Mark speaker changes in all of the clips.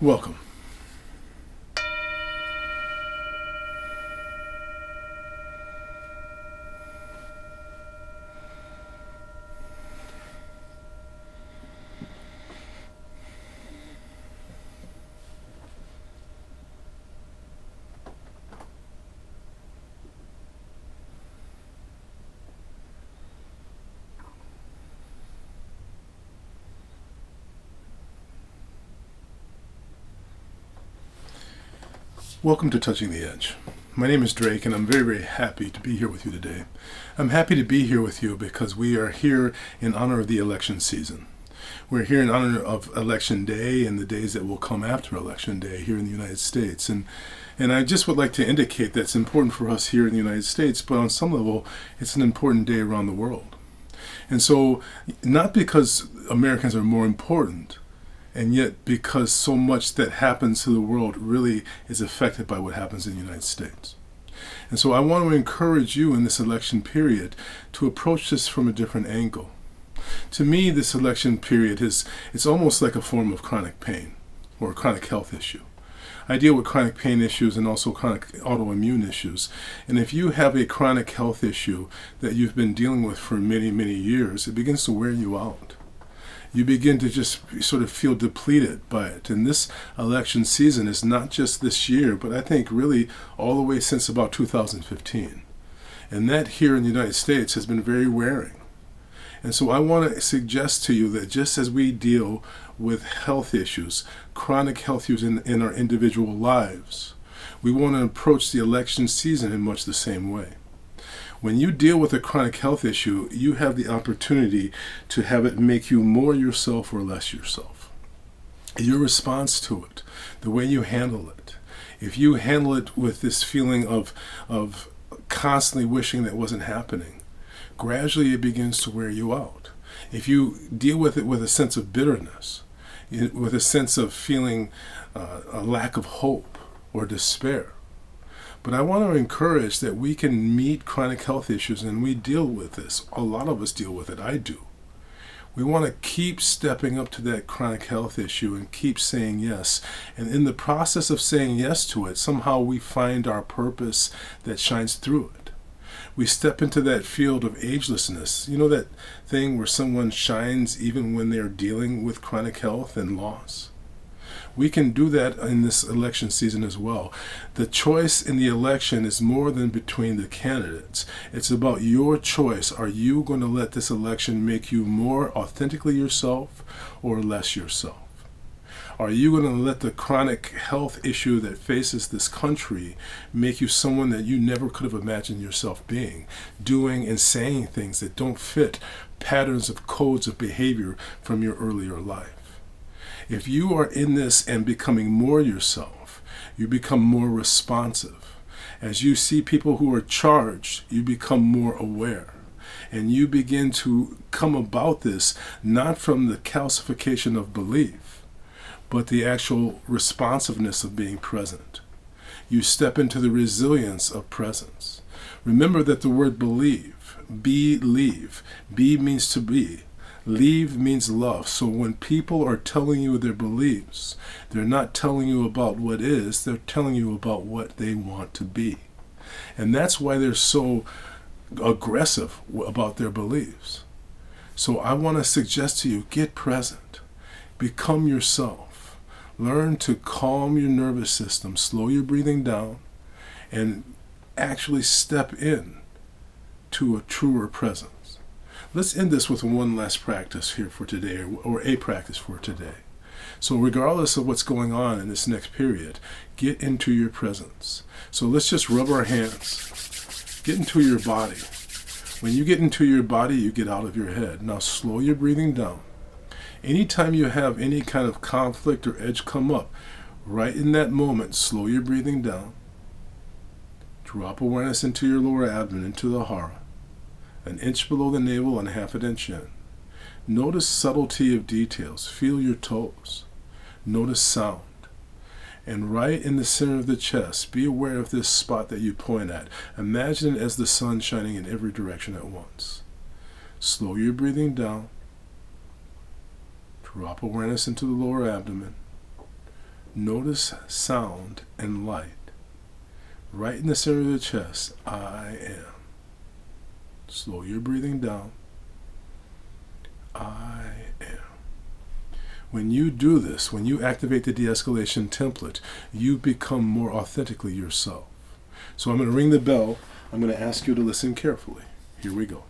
Speaker 1: Welcome. Welcome to Touching the Edge. My name is Drake, and I'm very, very happy to be here with you today. I'm happy to be here with you because we are here in honor of the election season. We're here in honor of Election Day and the days that will come after Election Day here in the United States. And I just would like to indicate that it's important for us here in the United States, but on some level, it's an important day around the world. And so, not because Americans are more important, and yet because so much that happens to the world really is affected by what happens in the United States. And so I want to encourage you in this election period to approach this from a different angle. To me, this election period it's almost like a form of chronic pain or a chronic health issue. I deal with chronic pain issues and also chronic autoimmune issues. And if you have a chronic health issue that you've been dealing with for many, many years, it begins to wear you out. You begin to just sort of feel depleted by it. And this election season is not just this year, but I think really all the way since about 2015. And that here in the United States has been very wearing. And so I want to suggest to you that just as we deal with health issues, chronic health issues in our individual lives, we want to approach the election season in much the same way. When you deal with a chronic health issue, you have the opportunity to have it make you more yourself or less yourself. Your response to it, the way you handle it, if you handle it with this feeling of constantly wishing that wasn't happening, gradually it begins to wear you out. If you deal with it with a sense of bitterness, with a sense of feeling a lack of hope or despair, but I want to encourage that we can meet chronic health issues, and we deal with this. A lot of us deal with it. I do. We want to keep stepping up to that chronic health issue and keep saying yes. And in the process of saying yes to it, somehow we find our purpose that shines through it. We step into that field of agelessness. You know that thing where someone shines even when they're dealing with chronic health and loss? We can do that in this election season as well. The choice in the election is more than between the candidates. It's about your choice. Are you going to let this election make you more authentically yourself or less yourself? Are you going to let the chronic health issue that faces this country make you someone that you never could have imagined yourself being, doing and saying things that don't fit patterns of codes of behavior from your earlier life? If you are in this and becoming more yourself, you become more responsive. As you see people who are charged, you become more aware. And you begin to come about this not from the calcification of belief, but the actual responsiveness of being present. You step into the resilience of presence. Remember that the word believe, believe, be means to be. Leave means love. So when people are telling you their beliefs, they're not telling you about what is, they're telling you about what they want to be. And that's why they're so aggressive about their beliefs. So I want to suggest to you, get present. Become yourself. Learn to calm your nervous system, slow your breathing down, and actually step in to a truer presence. Let's end this with one last practice here for today, or a practice for today. So regardless of what's going on in this next period, get into your presence. So let's just rub our hands. Get into your body. When you get into your body, you get out of your head. Now slow your breathing down. Anytime you have any kind of conflict or edge come up, right in that moment, slow your breathing down. Drop awareness into your lower abdomen, into the hara. An inch below the navel and half an inch in. Notice subtlety of details. Feel your toes. Notice sound. And right in the center of the chest, be aware of this spot that you point at. Imagine it as the sun shining in every direction at once. Slow your breathing down. Drop awareness into the lower abdomen. Notice sound and light. Right in the center of the chest, I am. Slow your breathing down. I am. When you do this, when you activate the de-escalation template, you become more authentically yourself. So I'm going to ring the bell. I'm going to ask you to listen carefully. Here we go.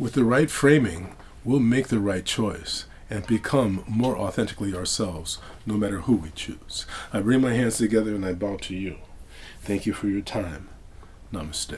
Speaker 1: With the right framing, we'll make the right choice and become more authentically ourselves, no matter who we choose. I bring my hands together and I bow to you. Thank you for your time. Namaste.